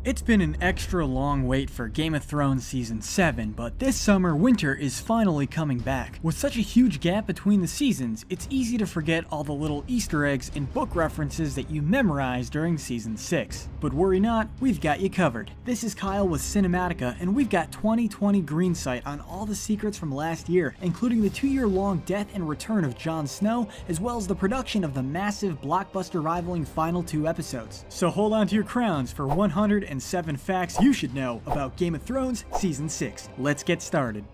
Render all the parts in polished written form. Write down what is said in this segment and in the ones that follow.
It's been an extra long wait for Game of Thrones Season 7, but this summer, winter is finally coming back. With such a huge gap between the seasons, it's easy to forget all the little Easter eggs and book references that you memorized during Season 6. But worry not, we've got you covered. This is Kyle with Cinematica, and we've got 2020 green sight on all the secrets from last year, including the 2-year-long death and return of Jon Snow, as well as the production of the massive blockbuster rivaling final 2 episodes. So hold on to your crowns for 107 facts you should know about Game of Thrones Season 6. Let's get started.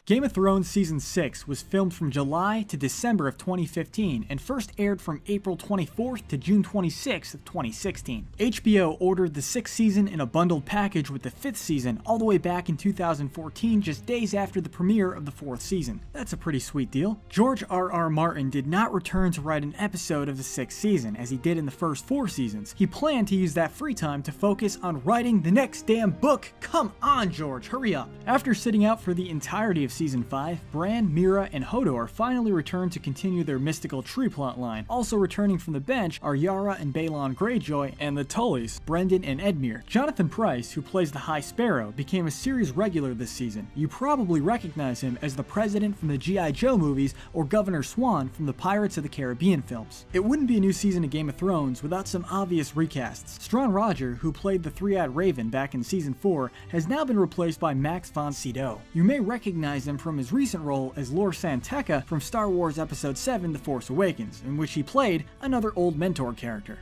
Game of Thrones Season 6 was filmed from July to December of 2015 and first aired from April 24th to June 26th of 2016. HBO ordered the 6th season in a bundled package with the 5th season all the way back in 2014, just days after the premiere of the 4th season. That's a pretty sweet deal. George R.R. Martin did not return to write an episode of the 6th season as he did in the first 4 seasons. He planned to use that free time to focus on writing the next damn book. Come on, George, hurry up. After sitting out for the entirety of Season 5, Bran, Mira, and Hodor finally returned to continue their mystical tree plotline. Also returning from the bench are Yara and Balon Greyjoy, and the Tullys, Brendan and Edmure. Jonathan Pryce, who plays the High Sparrow, became a series regular this season. You probably recognize him as the President from the G.I. Joe movies or Governor Swan from the Pirates of the Caribbean films. It wouldn't be a new season of Game of Thrones without some obvious recasts. Strawn Roger, who played the Three-Eyed Raven back in Season 4, has now been replaced by Max von Sydow. You may recognize him from his recent role as Lor San Tekka from Star Wars Episode 7 The Force Awakens, in which he played another old mentor character.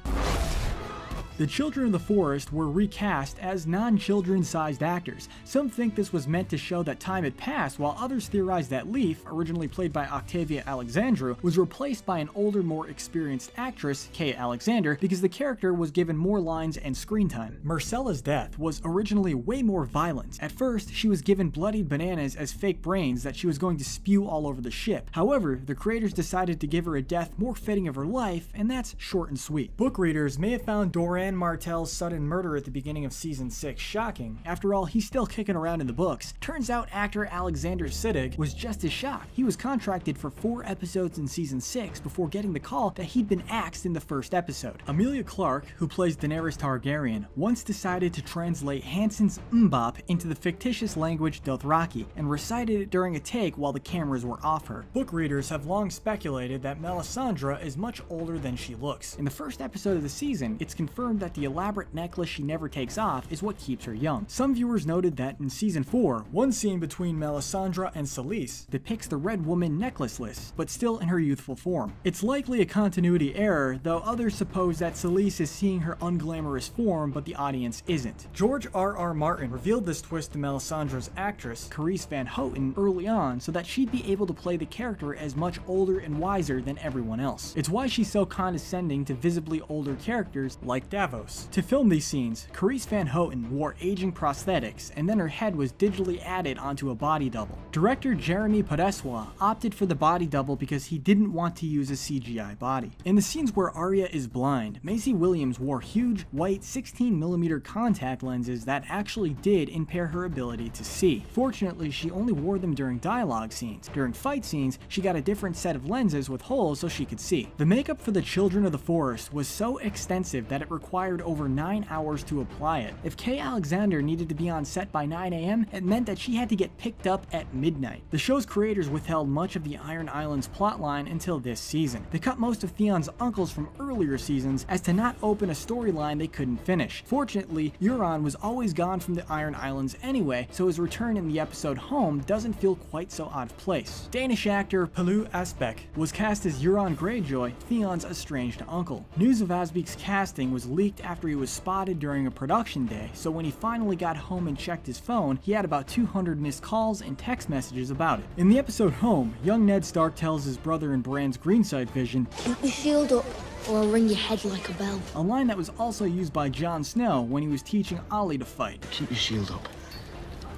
The Children of the Forest were recast as non-children-sized actors. Some think this was meant to show that time had passed, while others theorize that Leaf, originally played by Octavia Alexandru, was replaced by an older, more experienced actress, Kay Alexander, because the character was given more lines and screen time. Myrcella's death was originally way more violent. At first, she was given bloodied bananas as fake brains that she was going to spew all over the ship. However, the creators decided to give her a death more fitting of her life, and that's short and sweet. Book readers may have found Doran Martell's sudden murder at the beginning of Season 6 shocking. After all, he's still kicking around in the books. Turns out actor Alexander Siddig was just as shocked. He was contracted for 4 episodes in Season 6 before getting the call that he'd been axed in the first episode. Emilia Clarke, who plays Daenerys Targaryen, once decided to translate Hansen's Mbop into the fictitious language Dothraki and recited it during a take while the cameras were off her. Book readers have long speculated that Melisandre is much older than she looks. In the first episode of the season, it's confirmed that the elaborate necklace she never takes off is what keeps her young. Some viewers noted that in Season 4, one scene between Melisandre and Selyse depicts the Red Woman necklaceless, but still in her youthful form. It's likely a continuity error, though others suppose that Selyse is seeing her unglamorous form, but the audience isn't. George R.R. Martin revealed this twist to Melisandre's actress, Carice Van Houten, early on so that she'd be able to play the character as much older and wiser than everyone else. It's why she's so condescending to visibly older characters like Davos. To film these scenes, Carice Van Houten wore aging prosthetics, and then her head was digitally added onto a body double. Director Jeremy Podeswa opted for the body double because he didn't want to use a CGI body. In the scenes where Arya is blind, Maisie Williams wore huge, white 16mm contact lenses that actually did impair her ability to see. Fortunately, she only wore them during dialogue scenes. During fight scenes, she got a different set of lenses with holes so she could see. The makeup for the Children of the Forest was so extensive that it required over 9 hours to apply it. If Kay Alexander needed to be on set by 9 a.m., it meant that she had to get picked up at midnight. The show's creators withheld much of the Iron Islands plotline until this season. They cut most of Theon's uncles from earlier seasons as to not open a storyline they couldn't finish. Fortunately, Euron was always gone from the Iron Islands anyway, so his return in the episode Home doesn't feel quite so out of place. Danish actor Palu Asbæk was cast as Euron Greyjoy, Theon's estranged uncle. News of Asbæk's casting was leaked after he was spotted during a production day, so when he finally got home and checked his phone, he had about 200 missed calls and text messages about it. In the episode Home, young Ned Stark tells his brother in Bran's greenside vision, "Keep your shield up, or I'll ring your head like a bell." a line that was also used by Jon Snow when he was teaching Ollie to fight. Keep your shield up,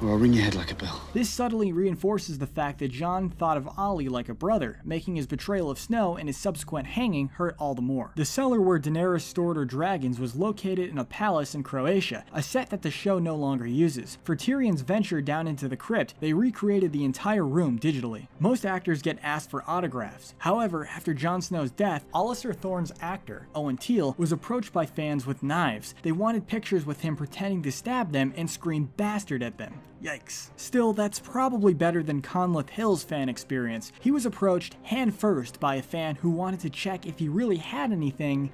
or I'll ring your head like a bell. This subtly reinforces the fact that Jon thought of Ollie like a brother, making his betrayal of Snow and his subsequent hanging hurt all the more. The cellar where Daenerys stored her dragons was located in a palace in Croatia, a set that the show no longer uses. For Tyrion's venture down into the crypt, they recreated the entire room digitally. Most actors get asked for autographs. However, after Jon Snow's death, Alistair Thorne's actor, Owen Teale, was approached by fans with knives. They wanted pictures with him pretending to stab them and scream "bastard" at them. Yikes. Still, that's probably better than Conleth Hill's fan experience. He was approached hand first by a fan who wanted to check if he really had anything,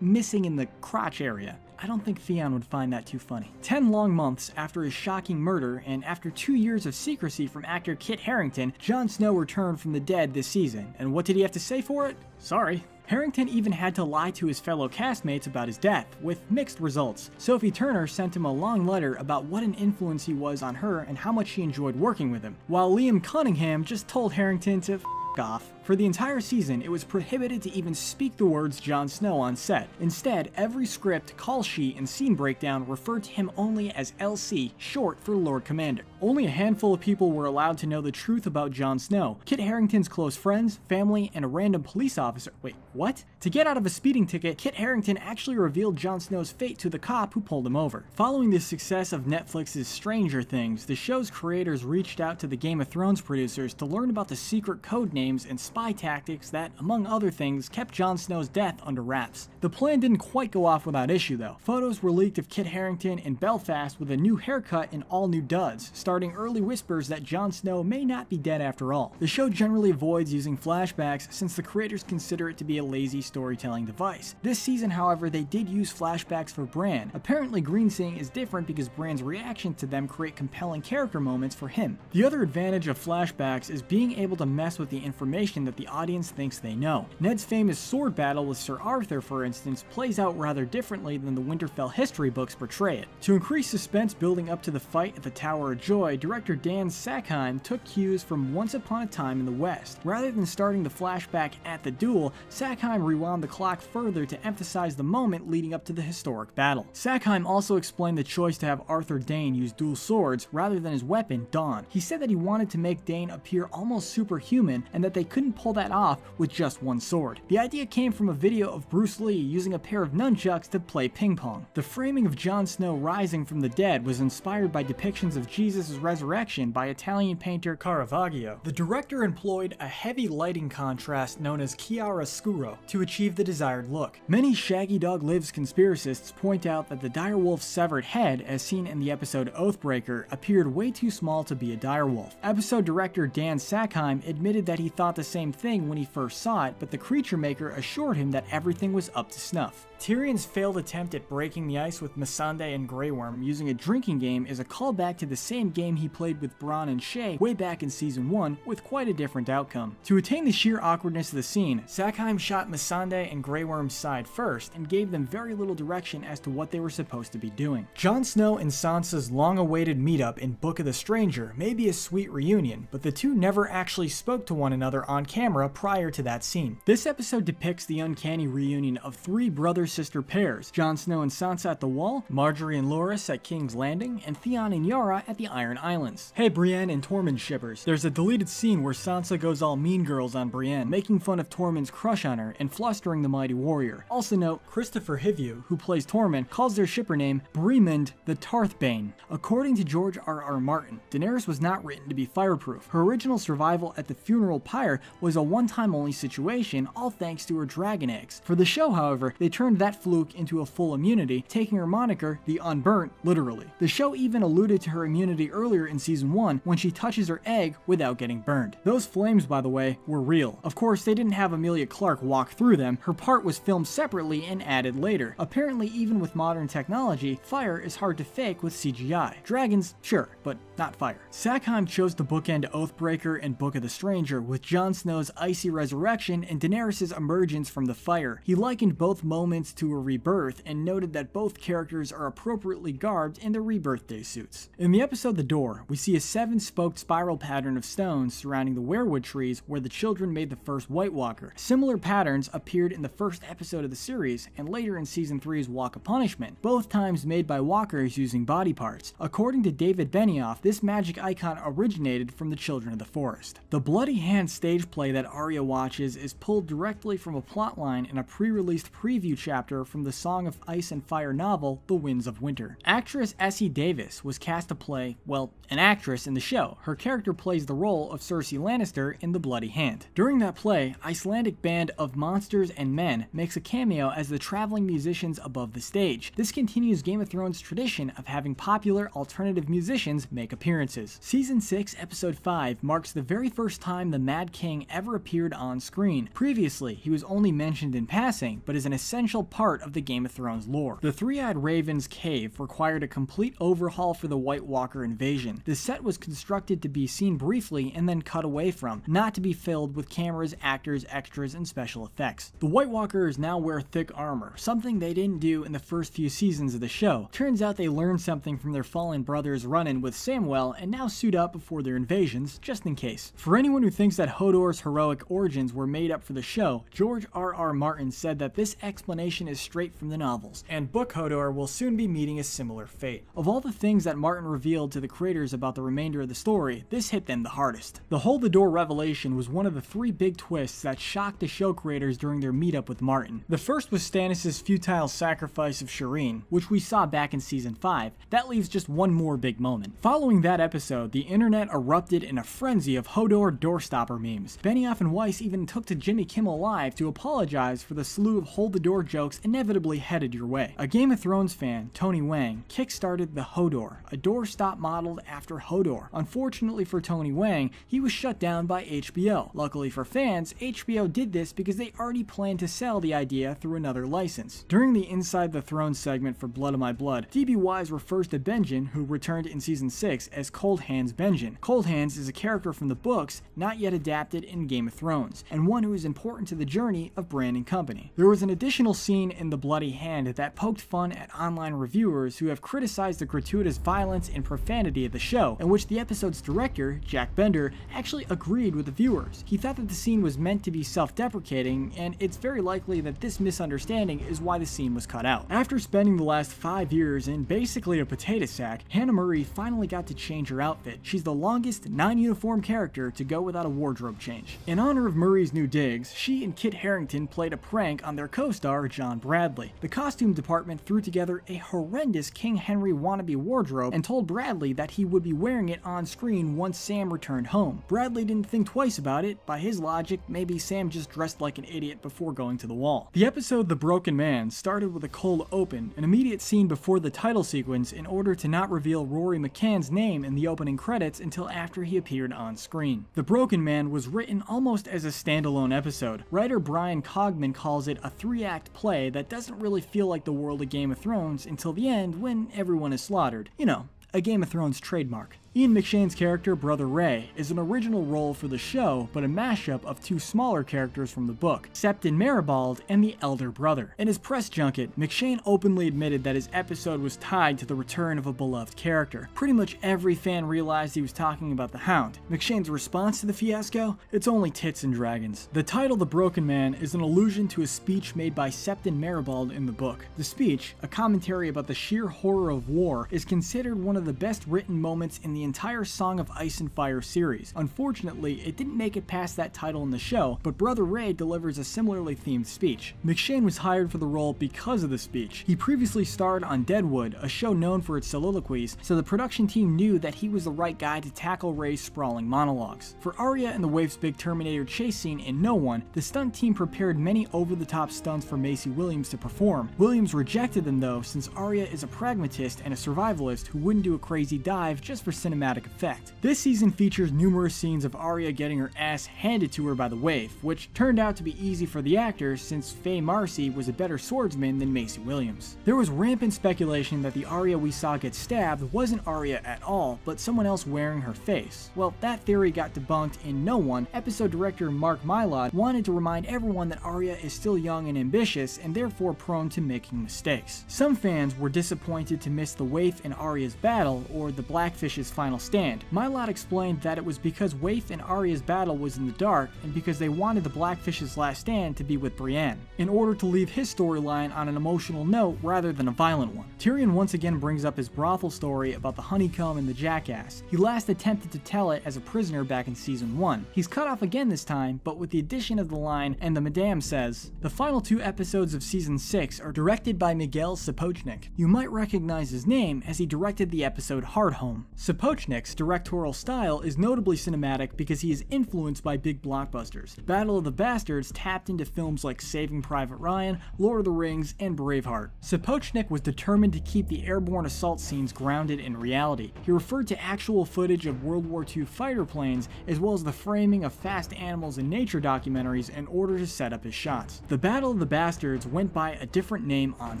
missing in the crotch area. I don't think Theon would find that too funny. 10 long months after his shocking murder, and after 2 years of secrecy from actor Kit Harington, Jon Snow returned from the dead this season. And what did he have to say for it? Sorry. Harington even had to lie to his fellow castmates about his death, with mixed results. Sophie Turner sent him a long letter about what an influence he was on her and how much she enjoyed working with him, while Liam Cunningham just told Harington to f*** off. For the entire season, it was prohibited to even speak the words Jon Snow on set. Instead, every script, call sheet, and scene breakdown referred to him only as LC, short for Lord Commander. Only a handful of people were allowed to know the truth about Jon Snow: Kit Harington's close friends, family, and a random police officer. Wait, what? To get out of a speeding ticket, Kit Harington actually revealed Jon Snow's fate to the cop who pulled him over. Following the success of Netflix's Stranger Things, the show's creators reached out to the Game of Thrones producers to learn about the secret code names and spy tactics that, among other things, kept Jon Snow's death under wraps. The plan didn't quite go off without issue though. Photos were leaked of Kit Harington in Belfast with a new haircut and all new duds, starting early whispers that Jon Snow may not be dead after all. The show generally avoids using flashbacks since the creators consider it to be a lazy storytelling device. This season, however, they did use flashbacks for Bran. Apparently, Green Seeing is different because Bran's reaction to them create compelling character moments for him. The other advantage of flashbacks is being able to mess with the information that the audience thinks they know. Ned's famous sword battle with Sir Arthur, for instance, plays out rather differently than the Winterfell history books portray it. To increase suspense building up to the fight at the Tower of Joy, director Dan Sackheim took cues from Once Upon a Time in the West. Rather than starting the flashback at the duel, Sackheim rewound the clock further to emphasize the moment leading up to the historic battle. Sackheim also explained the choice to have Arthur Dayne use dual swords rather than his weapon, Dawn. He said that he wanted to make Dayne appear almost superhuman and that they couldn't pull that off with just one sword. The idea came from a video of Bruce Lee using a pair of nunchucks to play ping pong. The framing of Jon Snow rising from the dead was inspired by depictions of Jesus' resurrection by Italian painter Caravaggio. The director employed a heavy lighting contrast known as chiaroscuro to achieve the desired look. Many Shaggy Dog Lives conspiracists point out that the direwolf's severed head, as seen in the episode Oathbreaker, appeared way too small to be a direwolf. Episode director Dan Sackheim admitted that he thought the same thing when he first saw it, but the creature maker assured him that everything was up to snuff. Tyrion's failed attempt at breaking the ice with Missandei and Grey Worm using a drinking game is a callback to the same game he played with Bronn and Shae way back in season 1, with quite a different outcome. To attain the sheer awkwardness of the scene, Sackheim shot Missandei and Grey Worm's side first and gave them very little direction as to what they were supposed to be doing. Jon Snow and Sansa's long-awaited meetup in Book of the Stranger may be a sweet reunion, but the two never actually spoke to one another on camera prior to that scene. This episode depicts the uncanny reunion of 3 brother-sister pairs: Jon Snow and Sansa at the Wall, Marjorie and Loras at King's Landing, and Theon and Yara at the Iron Islands. Hey Brienne and Tormund shippers, there's a deleted scene where Sansa goes all mean girls on Brienne, making fun of Tormund's crush on her and flustering the mighty warrior. Also note, Christopher Hivju, who plays Tormund, calls their shipper name Bremond the Tarthbane. According to George R.R. Martin, Daenerys was not written to be fireproof. Her original survival at the funeral pyre was a one-time only situation, all thanks to her dragon eggs. For the show, however, they turned that fluke into a full immunity, taking her moniker the Unburnt literally. The show even alluded to her immunity earlier in season 1 when she touches her egg without getting burned. Those flames, by the way, were real. Of course, they didn't have Emilia Clarke walk through them. Her part was filmed separately and added later. Apparently, even with modern technology, fire is hard to fake with CGI. Dragons, sure, but not fire. Sackheim chose to bookend Oathbreaker and Book of the Stranger with Jon Snow Snow's icy resurrection and Daenerys' emergence from the fire. He likened both moments to a rebirth and noted that both characters are appropriately garbed in their rebirth day suits. In the episode The Door, we see a 7-spoked spiral pattern of stones surrounding the weirwood trees where the children made the first White Walker. Similar patterns appeared in the first episode of the series and later in Season 3's Walk of Punishment, both times made by walkers using body parts. According to David Benioff, this magic icon originated from the Children of the Forest. The Bloody Hand stage play that Arya watches is pulled directly from a plotline in a pre-released preview chapter from the Song of Ice and Fire novel, The Winds of Winter. Actress Essie Davis was cast to play, well, an actress in the show. Her character plays the role of Cersei Lannister in The Bloody Hand. During that play, Icelandic band Of Monsters and Men makes a cameo as the traveling musicians above the stage. This continues Game of Thrones' tradition of having popular alternative musicians make appearances. Season 6, Episode 5 marks the very first time the Mad King ever appeared on screen. Previously, he was only mentioned in passing, but is an essential part of the Game of Thrones lore. The Three-Eyed Raven's cave required a complete overhaul for the White Walker invasion. The set was constructed to be seen briefly and then cut away from, not to be filled with cameras, actors, extras, and special effects. The White Walkers now wear thick armor, something they didn't do in the first few seasons of the show. Turns out they learned something from their fallen brothers run-in with Samwell and now suit up before their invasions, just in case. For anyone who thinks that Hodor's heroic origins were made up for the show, George R.R. Martin said that this explanation is straight from the novels, and Book Hodor will soon be meeting a similar fate. Of all the things that Martin revealed to the creators about the remainder of the story, this hit them the hardest. The Hold the Door revelation was one of the 3 big twists that shocked the show creators during their meetup with Martin. The first was Stannis' futile sacrifice of Shireen, which we saw back in Season 5. That leaves just one more big moment. Following that episode, the internet erupted in a frenzy of Hodor doorstopper memes. Benioff and Weiss even took to Jimmy Kimmel Live to apologize for the slew of Hold the Door jokes inevitably headed your way. A Game of Thrones fan, Tony Wang, kickstarted the Hodor, a doorstop modeled after Hodor. Unfortunately for Tony Wang, he was shut down by HBO. Luckily for fans, HBO did this because they already planned to sell the idea through another license. During the Inside the Throne segment for Blood of My Blood, D.B. Wise refers to Benjen, who returned in Season 6, as Cold Hands Benjen. Cold Hands is a character from the books, not yet adapted in Game of Thrones, and one who is important to the journey of Bran and company. There was an additional scene in The Bloody Hand that poked fun at online reviewers who have criticized the gratuitous violence and profanity of the show, in which the episode's director, Jack Bender, actually agreed with the viewers. He thought that the scene was meant to be self-deprecating, and it's very likely that this misunderstanding is why the scene was cut out. After spending the last 5 years in basically a potato sack, Hannah Murray finally got to change her outfit. She's the longest non-uniform character to go without a wardrobe change. In honor of Murray's new digs, she and Kit Harington played a prank on their co-star, John Bradley. The costume department threw together a horrendous King Henry wannabe wardrobe and told Bradley that he would be wearing it on screen once Sam returned home. Bradley didn't think twice about it. By his logic, maybe Sam just dressed like an idiot before going to the wall. The episode The Broken Man started with a cold open, an immediate scene before the title sequence in order to not reveal Rory McCann's name in the opening credits until after he appeared on screen. The Broken Man was written almost as a standalone episode. Writer Brian Cogman calls it a 3-act play that doesn't really feel like the world of Game of Thrones until the end when everyone is slaughtered. You know, a Game of Thrones trademark. Ian McShane's character, Brother Ray, is an original role for the show, but a mashup of 2 smaller characters from the book, Septon Maribald and the Elder Brother. In his press junket, McShane openly admitted that his episode was tied to the return of a beloved character. Pretty much every fan realized he was talking about the Hound. McShane's response to the fiasco? It's only tits and dragons. The title The Broken Man is an allusion to a speech made by Septon Maribald in the book. The speech, a commentary about the sheer horror of war, is considered one of the best written moments in the entire Song of Ice and Fire series. Unfortunately, it didn't make it past that title in the show, but Brother Ray delivers a similarly themed speech. McShane was hired for the role because of the speech. He previously starred on Deadwood, a show known for its soliloquies, so the production team knew that he was the right guy to tackle Ray's sprawling monologues. For Arya and the Waif's big Terminator chase scene in No One, the stunt team prepared many over-the-top stunts for Maisie Williams to perform. Williams rejected them though, since Arya is a pragmatist and a survivalist who wouldn't do a crazy dive just for cinematic effect. This season features numerous scenes of Arya getting her ass handed to her by the waif, which turned out to be easy for the actors since Faye Marcy was a better swordsman than Maisie Williams. There was rampant speculation that the Arya we saw get stabbed wasn't Arya at all, but someone else wearing her face. Well, that theory got debunked in No One. Episode director Mark Mylod wanted to remind everyone that Arya is still young and ambitious and therefore prone to making mistakes. Some fans were disappointed to miss the waif and Arya's battle, or the Blackfish's final stand. Mylod explained that it was because Waif and Arya's battle was in the dark, and because they wanted the Blackfish's last stand to be with Brienne, in order to leave his storyline on an emotional note rather than a violent one. Tyrion once again brings up his brothel story about the honeycomb and the jackass. He last attempted to tell it as a prisoner back in season 1. He's cut off again this time, but with the addition of the line, "and the madame says." The final 2 episodes of season 6 are directed by Miguel Sapochnik. You might recognize his name as he directed the episode Hardhome. Sapochnik's directorial style is notably cinematic because he is influenced by big blockbusters. Battle of the Bastards tapped into films like Saving Private Ryan, Lord of the Rings, and Braveheart. Sapochnik was determined to keep the airborne assault scenes grounded in reality. He referred to actual footage of World War II fighter planes as well as the framing of fast animals and nature documentaries in order to set up his shots. The Battle of the Bastards went by a different name on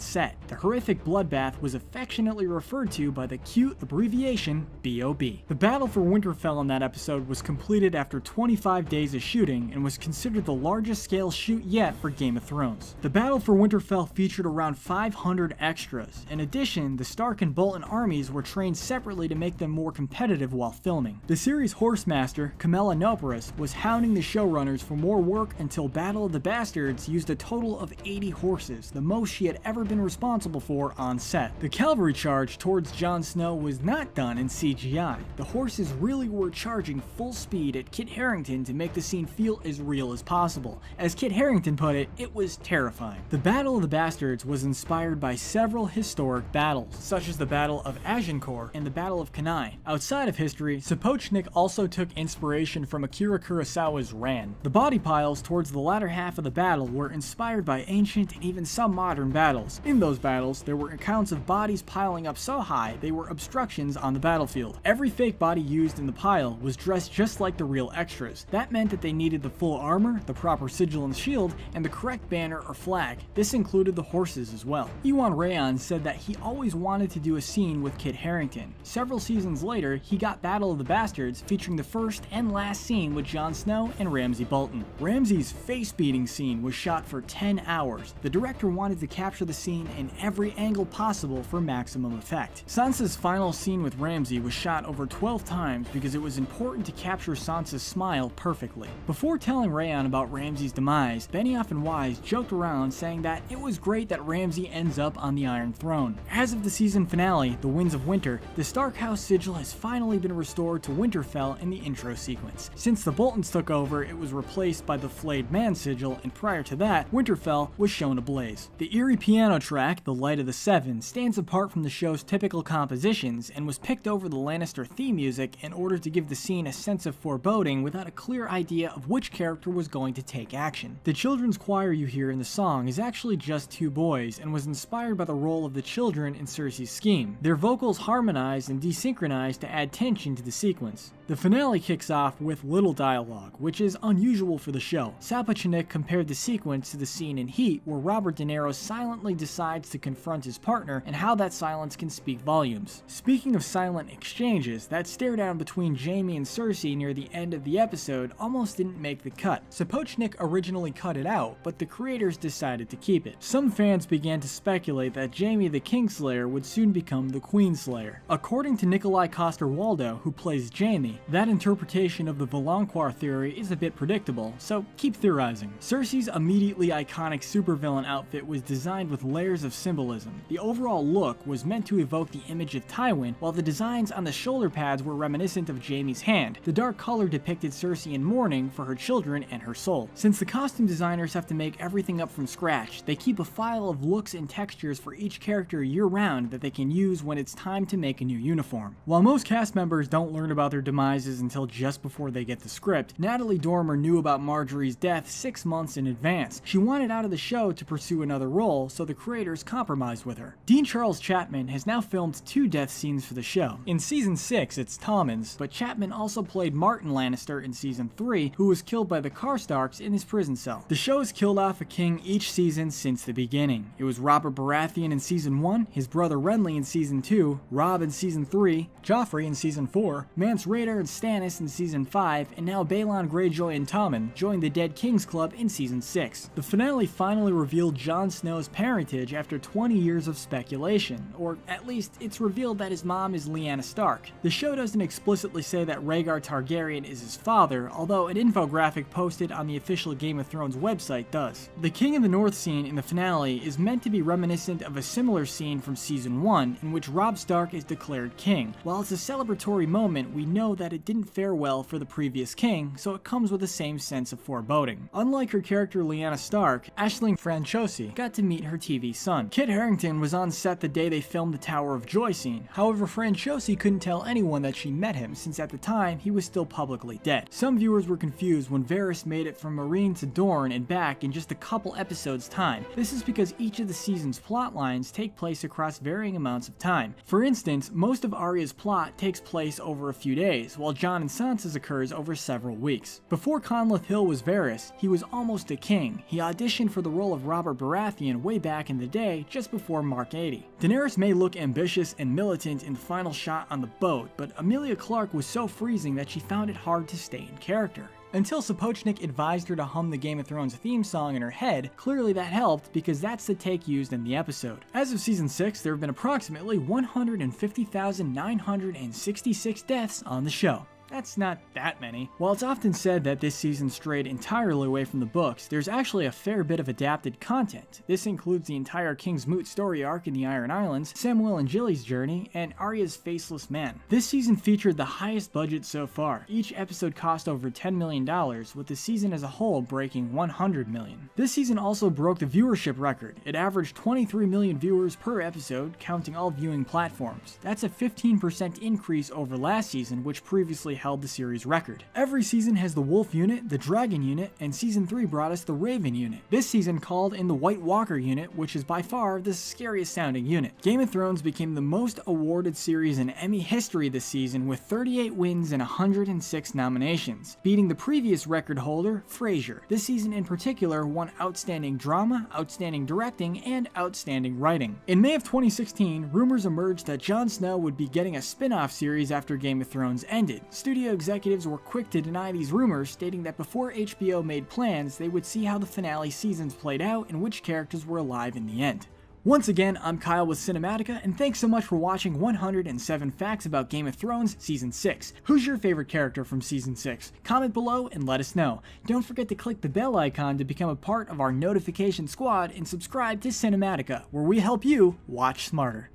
set. The horrific bloodbath was affectionately referred to by the cute abbreviation BOB. The battle for Winterfell in that episode was completed after 25 days of shooting and was considered the largest scale shoot yet for Game of Thrones. The battle for Winterfell featured around 500 extras. In addition, the Stark and Bolton armies were trained separately to make them more competitive while filming. The series horsemaster, Camilla Noparis, was hounding the showrunners for more work until Battle of the Bastards used a total of 80 horses, the most she had ever been responsible for on set. The cavalry charge towards Jon Snow was not done in CGI. The horses really were charging full speed at Kit Harington to make the scene feel as real as possible. As Kit Harington put it was terrifying. The Battle of the Bastards was inspired by several historic battles, such as the Battle of Agincourt and the Battle of Cannae. Outside of history, Sapochnik also took inspiration from Akira Kurosawa's Ran. The body piles towards the latter half of the battle were inspired by ancient and even some modern battles. In those battles, there were accounts of bodies piling up so high they were obstructions on the battlefield. Every fake body used in the pile was dressed just like the real extras. That meant that they needed the full armor, the proper sigil and shield, and the correct banner or flag. This included the horses as well. Iwan Rheon said that he always wanted to do a scene with Kit Harington. Several seasons later, he got Battle of the Bastards featuring the first and last scene with Jon Snow and Ramsay Bolton. Ramsay's face-beating scene was shot for 10 hours. The director wanted to capture the scene in every angle possible for maximum effect. Sansa's final scene with Ramsay was shot over 12 times because it was important to capture Sansa's smile perfectly. Before telling Rheon about Ramsay's demise, Benioff and Wise joked around saying that it was great that Ramsay ends up on the Iron Throne. As of the season finale, The Winds of Winter, the Stark House sigil has finally been restored to Winterfell in the intro sequence. Since the Boltons took over, it was replaced by the Flayed Man sigil, and prior to that, Winterfell was shown ablaze. The eerie piano track, The Light of the Seven, stands apart from the show's typical compositions and was picked over the Lannister theme music in order to give the scene a sense of foreboding without a clear idea of which character was going to take action. The children's choir you hear in the song is actually just 2 boys and was inspired by the role of the children in Cersei's scheme. Their vocals harmonized and desynchronized to add tension to the sequence. The finale kicks off with little dialogue, which is unusual for the show. Sapochnik compared the sequence to the scene in Heat, where Robert De Niro silently decides to confront his partner and how that silence can speak volumes. Speaking of silent exchanges, that stare down between Jaime and Cersei near the end of the episode almost didn't make the cut. Sapochnik originally cut it out, but the creators decided to keep it. Some fans began to speculate that Jaime the Kingslayer would soon become the Queenslayer. According to Nikolai Coster-Waldau, who plays Jaime, that interpretation of the Valonqar theory is a bit predictable, so keep theorizing. Cersei's immediately iconic supervillain outfit was designed with layers of symbolism. The overall look was meant to evoke the image of Tywin, while the designs on the shoulder pads were reminiscent of Jaime's hand. The dark color depicted Cersei in mourning for her children and her soul. Since the costume designers have to make everything up from scratch, they keep a file of looks and textures for each character year-round that they can use when it's time to make a new uniform. While most cast members don't learn about their demise until just before they get the script, Natalie Dormer knew about Marjorie's death 6 months in advance. She wanted out of the show to pursue another role, so the creators compromised with her. Dean Charles Chapman has now filmed 2 death scenes for the show. In season Season 6, it's Tommen's, but Chapman also played Martin Lannister in Season 3, who was killed by the Karstarks in his prison cell. The show has killed off a king each season since the beginning. It was Robert Baratheon in Season 1, his brother Renly in Season 2, Robb in Season 3, Joffrey in Season 4, Mance Rayder and Stannis in Season 5, and now Balon Greyjoy and Tommen joined the Dead Kings Club in Season 6. The finale finally revealed Jon Snow's parentage after 20 years of speculation, or at least it's revealed that his mom is Lyanna Stark. The show doesn't explicitly say that Rhaegar Targaryen is his father, although an infographic posted on the official Game of Thrones website does. The King in the North scene in the finale is meant to be reminiscent of a similar scene from Season 1, in which Robb Stark is declared king. While it's a celebratory moment, we know that it didn't fare well for the previous king, so it comes with the same sense of foreboding. Unlike her character Lyanna Stark, Aisling Franciosi got to meet her TV son. Kit Harington was on set the day they filmed the Tower of Joy scene. However, Franciosi couldn't tell anyone that she met him, since at the time he was still publicly dead. Some viewers were confused when Varys made it from Meereen to Dorne and back in just a couple episodes' time. This is because each of the season's plot lines take place across varying amounts of time. For instance, most of Arya's plot takes place over a few days, while Jon and Sansa's occurs over several weeks. Before Conleth Hill was Varys, he was almost a king. He auditioned for the role of Robert Baratheon way back in the day, just before Mark 80. Daenerys may look ambitious and militant in the final shot on the boat, but Emilia Clarke was so freezing that she found it hard to stay in character. Until Sapochnik advised her to hum the Game of Thrones theme song in her head, clearly that helped because that's the take used in the episode. As of Season 6, there have been approximately 150,966 deaths on the show. That's not that many. While it's often said that this season strayed entirely away from the books, there's actually a fair bit of adapted content. This includes the entire King's Moot story arc in the Iron Islands, Samwell and Gilly's journey, and Arya's Faceless Man. This season featured the highest budget so far. Each episode cost over $10 million, with the season as a whole breaking $100 million. This season also broke the viewership record. It averaged 23 million viewers per episode, counting all viewing platforms. That's a 15% increase over last season, which previously held the series record. Every season has the Wolf Unit, the Dragon Unit, and Season 3 brought us the Raven Unit. This season called in the White Walker Unit, which is by far the scariest sounding unit. Game of Thrones became the most awarded series in Emmy history this season with 38 wins and 106 nominations, beating the previous record holder, Frasier. This season in particular won Outstanding Drama, Outstanding Directing, and Outstanding Writing. In May of 2016, rumors emerged that Jon Snow would be getting a spin-off series after Game of Thrones ended. Studio executives were quick to deny these rumors, stating that before HBO made plans, they would see how the finale seasons played out and which characters were alive in the end. Once again, I'm Kyle with Cinematica, and thanks so much for watching 107 Facts About Game of Thrones Season 6. Who's your favorite character from Season 6? Comment below and let us know. Don't forget to click the bell icon to become a part of our notification squad and subscribe to Cinematica, where we help you watch smarter.